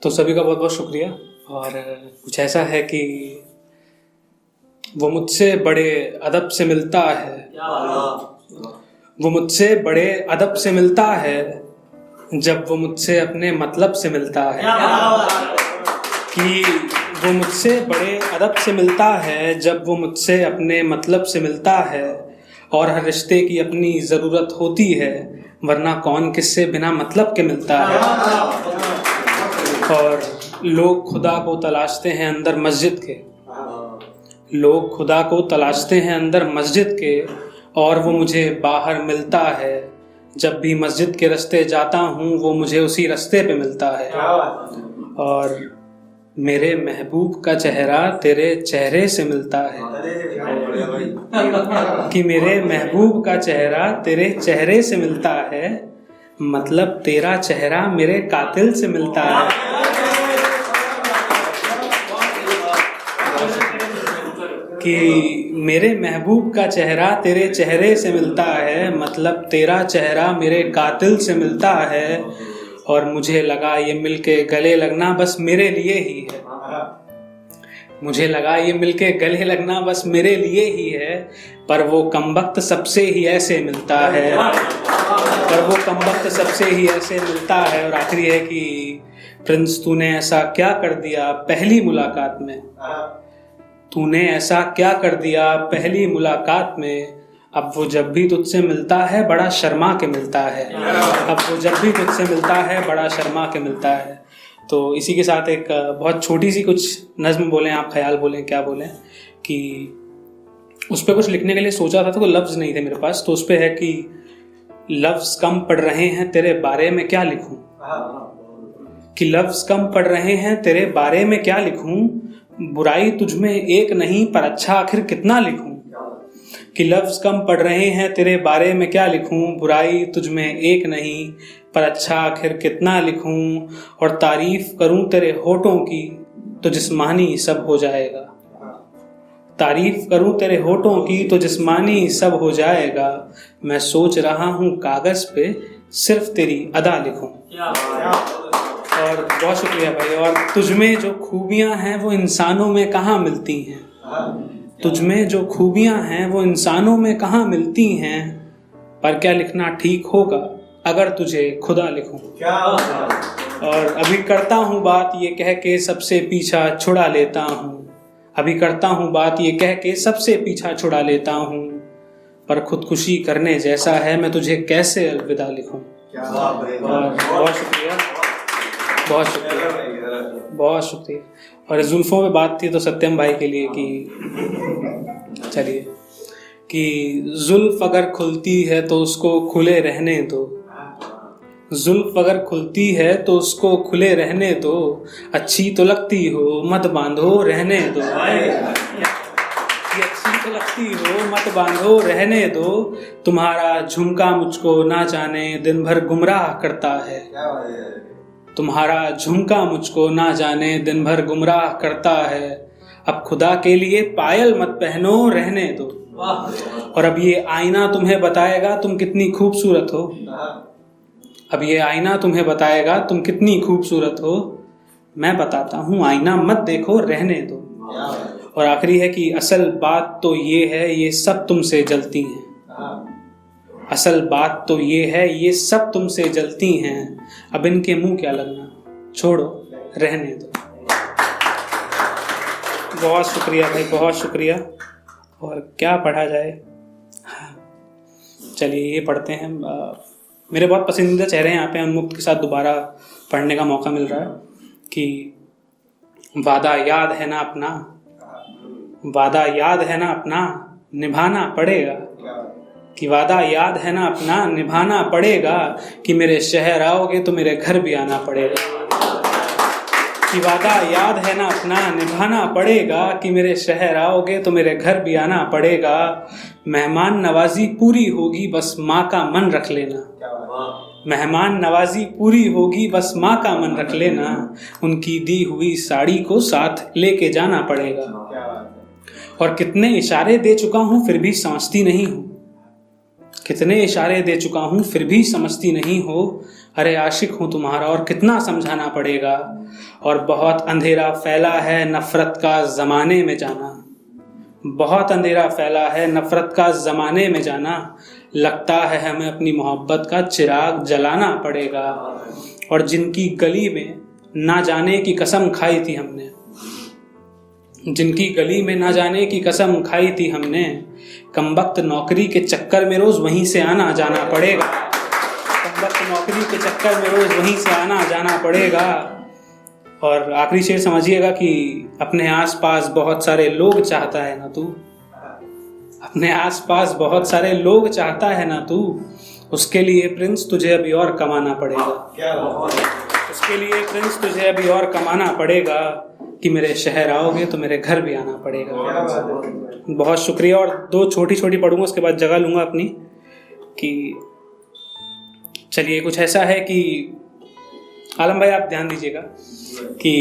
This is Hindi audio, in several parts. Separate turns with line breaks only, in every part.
तो सभी का बहुत बहुत शुक्रिया। और कुछ ऐसा है कि वो मुझसे बड़े अदब से मिलता है, वो मुझसे बड़े अदब से मिलता है जब वो मुझसे अपने मतलब से मिलता है, कि वो मुझसे बड़े अदब से मिलता है जब वो मुझसे अपने मतलब से मिलता है। और हर रिश्ते की अपनी ज़रूरत होती है, वरना कौन किससे बिना मतलब के मिलता है। और लोग खुदा को तलाशते हैं अंदर मस्जिद के, लोग खुदा को तलाशते हैं अंदर मस्जिद के, और वो मुझे बाहर मिलता है। जब भी मस्जिद के रास्ते जाता हूँ वो मुझे उसी रास्ते पे मिलता है। और मेरे महबूब का चेहरा तेरे चेहरे से मिलता है, कि मेरे महबूब का चेहरा तेरे चेहरे से मिलता है, मतलब तेरा चेहरा मेरे कातिल से मिलता है। कि मेरे महबूब का चेहरा तेरे चेहरे से मिलता है, मतलब तेरा चेहरा मेरे कातिल से मिलता है। और मुझे लगा ये मिलके गले लगना बस मेरे लिए ही है, मुझे लगा ये मिलके गले लगना बस मेरे लिए ही है, पर वो कमबख्त सबसे ही ऐसे मिलता है, पर वो कमबख्त सबसे ही ऐसे मिलता है। और आखिरी है कि प्रिंस तूने ऐसा क्या कर दिया पहली मुलाकात में, तूने ऐसा क्या कर दिया पहली मुलाकात में। अब वो जब भी तुझसे मिलता है बड़ा शर्मा के मिलता है, अब वो जब भी तुझसे मिलता है बड़ा शर्मा के मिलता है। तो इसी के साथ एक बहुत छोटी सी कुछ नज़्म बोलें, आप ख्याल बोलें, क्या बोलें, कि उस पर कुछ लिखने के लिए सोचा था तो कोई लफ्ज़ नहीं थे मेरे पास। तो उस पर है कि लफ्ज़ कम पड़ रहे हैं तेरे बारे में क्या लिखूं, कि लफ्ज़ कम पड़ रहे हैं तेरे बारे में क्या लिखूं, बुराई तुझमें एक नहीं पर अच्छा आखिर कितना लिखूं। कि लफ्ज़ कम पड़ रहे हैं तेरे बारे में क्या लिखूं, बुराई तुझमें एक नहीं पर अच्छा आखिर कितना लिखूं। और तारीफ करूं तेरे होठों की तो जिस्मानी सब हो जाएगा, तारीफ करूं तेरे होठों की तो जिस्मानी सब हो जाएगा। मैं सोच रहा हूं कागज़ पे सिर्फ तेरी अदा लिखूं। और बहुत शुक्रिया भाई। और तुझमें जो खूबियां हैं वो इंसानों में कहाँ मिलती हैं, तुझमें जो खूबियां हैं वो इंसानों में कहाँ मिलती हैं, पर क्या लिखना ठीक होगा अगर तुझे खुदा लिखूं। और अभी करता हूँ बात ये कह के सबसे पीछा छुड़ा लेता हूँ, अभी करता हूँ बात ये कह के सबसे पीछा छुड़ा लेता हूँ, पर खुदकुशी करने जैसा है मैं तुझे कैसे अलविदा लिखूं। और बहुत शुक्रिया, बहुत शुक्रिया, बहुत शुक्रिया। और जुल्फ़ों पे बात थी तो सत्यम भाई के लिए कि चलिए, कि जुल्फ़ अगर खुलती है तो उसको खुले रहने दो, जुल्फ़ अगर खुलती है तो उसको खुले रहने दो, अच्छी तो लगती हो मत बांधो रहने दो, ये अच्छी तो लगती हो मत बांधो रहने दो। तुम्हारा झुमका मुझको ना जाने दिन भर गुमराह करता है, तुम्हारा झुमका मुझको ना जाने दिन भर गुमराह करता है। अब खुदा के लिए पायल मत पहनो रहने दो, और अब ये आईना तुम्हें बताएगा तुम कितनी खूबसूरत हो, अब ये आईना तुम्हें बताएगा तुम कितनी खूबसूरत हो। मैं बताता हूँ आईना मत देखो रहने दो। और आखिरी है कि असल बात तो ये है ये सब तुमसे जलती हैं, असल बात तो ये है ये सब तुमसे जलती हैं, अब इनके मुंह क्या लगना, छोड़ो रहने दो। बहुत शुक्रिया भाई, बहुत शुक्रिया। और क्या पढ़ा जाए, चलिए ये पढ़ते हैं। मेरे बहुत पसंदीदा चेहरे यहाँ पे उन्मुक्त के साथ दोबारा पढ़ने का मौका मिल रहा है। कि वादा याद है ना अपना, वादा याद है ना अपना निभाना पड़ेगा, कि वादा याद है ना अपना निभाना पड़ेगा, कि मेरे शहर आओगे तो मेरे घर भी आना पड़ेगा, कि वादा याद है ना अपना निभाना पड़ेगा, कि मेरे शहर आओगे तो मेरे घर भी आना पड़ेगा। मेहमान नवाजी पूरी होगी बस माँ का मन रख लेना, मेहमान नवाजी पूरी होगी बस माँ का मन रख लेना, उनकी दी हुई साड़ी को साथ लेके जाना पड़ेगा। और कितने इशारे दे चुका हूँ फिर भी समझती नहीं हूँ, कितने इशारे दे चुका हूँ फिर भी समझती नहीं हो। अरे आशिक हूँ तुम्हारा और कितना समझाना पड़ेगा। और बहुत अंधेरा फैला है नफरत का ज़माने में जाना, बहुत अंधेरा फैला है नफरत का ज़माने में जाना। लगता है हमें अपनी मोहब्बत का चिराग जलाना पड़ेगा। और जिनकी गली में ना जाने की कसम खाई थी हमने, जिनकी गली में ना जाने की कसम खाई थी हमने, कमबख्त नौकरी के चक्कर में रोज़ वहीं से आना जाना पड़ेगा। कमबख्त नौकरी के चक्कर में रोज़ वहीं से आना जाना पड़ेगा। और आखिरी शेर समझिएगा कि अपने आसपास बहुत सारे लोग चाहता है ना तू, अपने आसपास बहुत सारे लोग चाहता है ना तू, उसके लिए प्रिंस तुझे अभी और कमाना पड़ेगा। उसके लिए प्रिंस तुझे अभी और कमाना पड़ेगा कि मेरे शहर आओगे तो मेरे घर भी आना पड़ेगा। बहुत शुक्रिया। और दो छोटी छोटी पढ़ूंगा, उसके बाद जगह लूंगा अपनी कि चलिए कुछ ऐसा है कि आलम भाई आप ध्यान दीजिएगा कि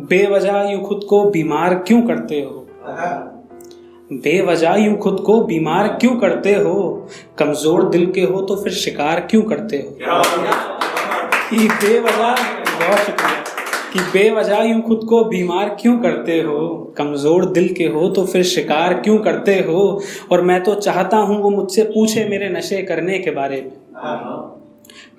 बेवजह यूं खुद को बीमार क्यों करते हो, बेवजह यूं खुद को बीमार क्यों करते हो, कमजोर दिल के हो तो फिर शिकार क्यों करते हो। कि बेवजह, बहुत शुक्रिया, कि बेवजह यूं खुद को बीमार क्यों करते हो, कमजोर दिल के हो तो फिर शिकार क्यों करते हो। और मैं तो चाहता हूं वो मुझसे पूछे मेरे नशे करने के बारे में,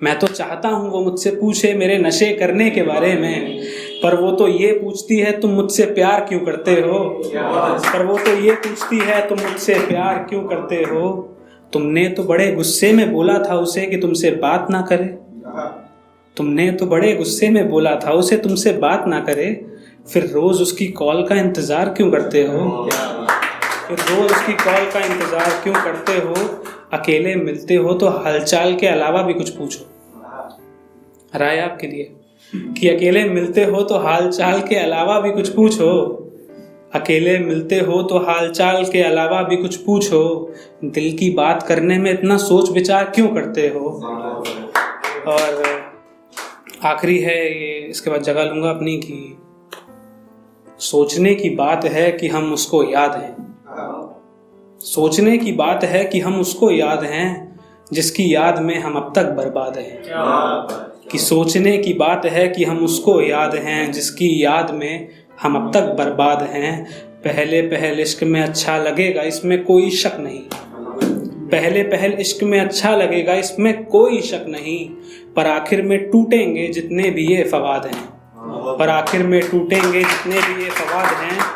मैं तो चाहता हूं वो मुझसे पूछे मेरे नशे करने के बारे में, पर वो तो ये पूछती है तुम मुझसे प्यार क्यों करते हो, पर वो तो ये पूछती है तुम मुझसे प्यार क्यों करते हो। तुमने तो बड़े गुस्से में बोला था उसे कि तुमसे बात ना करे, तुमने तो बड़े गुस्से में बोला था उसे तुमसे बात ना करे, फिर रोज उसकी कॉल का इंतजार क्यों करते हो, फिर रोज उसकी कॉल का इंतजार क्यों करते हो। अकेले मिलते हो तो हालचाल के अलावा भी कुछ पूछो। राय आपके लिए कि अकेले मिलते हो तो हालचाल के अलावा भी कुछ पूछो, अकेले मिलते हो तो हालचाल के अलावा भी कुछ पूछो। दिल की बात करने में इतना सोच विचार क्यों करते हो। और आखिरी है ये, इसके बाद जगह लूंगा अपनी कि सोचने की बात है कि हम उसको याद हैं, सोचने की बात है कि हम उसको याद हैं जिसकी याद में हम अब तक बर्बाद हैं। कि सोचने की बात है कि हम उसको याद हैं जिसकी याद में हम अब तक बर्बाद हैं। पहले पहल इश्क में अच्छा लगेगा इसमें कोई शक नहीं, पहले पहल इश्क में अच्छा लगेगा इसमें कोई शक नहीं, पर आखिर में टूटेंगे जितने भी ये फवाद हैं, पर आखिर में टूटेंगे जितने भी ये फवाद हैं।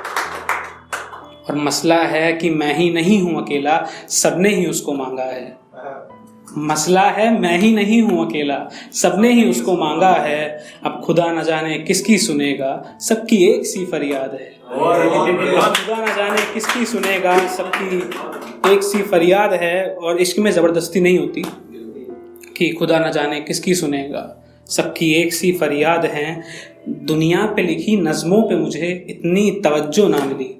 और मसला है कि मैं ही नहीं हूं अकेला, सबने ही उसको मांगा है। मसला है मैं ही नहीं हूं अकेला, सबने ही उसको मांगा है। अब खुदा न जाने किसकी सुनेगा, सबकी एक सी फरियाद है। अब खुदा न जाने किसकी सुनेगा, सबकी एक सी फरियाद है। और इश्क में ज़बरदस्ती नहीं होती कि खुदा न जाने किसकी सुनेगा, सबकी एक सी फरियाद है। दुनिया पे लिखी नज़मों पे मुझे इतनी तवज्जो ना मिली,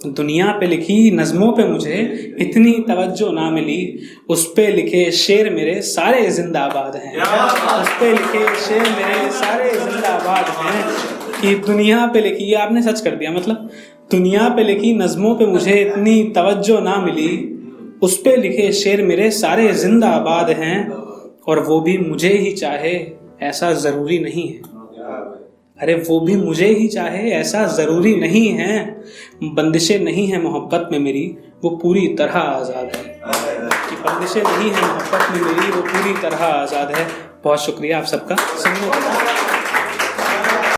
दुनिया पे लिखी नज़मों पे मुझे इतनी तवज्जो ना मिली, उस पे लिखे शेर मेरे सारे जिंदाबाद हैं, उस पे लिखे शेर मेरे सारे जिंदाबाद हैं। कि दुनिया पे लिखी, ये आपने सच कर दिया, मतलब दुनिया पे लिखी नज़मों पे मुझे इतनी तवज्जो ना मिली, उस पे लिखे शेर मेरे सारे जिंदाबाद हैं। और वो भी मुझे ही चाहे ऐसा ज़रूरी नहीं है, अरे वो भी मुझे ही चाहे ऐसा ज़रूरी नहीं है। बंदिशें नहीं है मोहब्बत में मेरी, वो पूरी तरह आज़ाद है। कि बंदिशें नहीं है मोहब्बत में मेरी, वो पूरी तरह आज़ाद है। बहुत शुक्रिया आप सबका सुनने के लिए।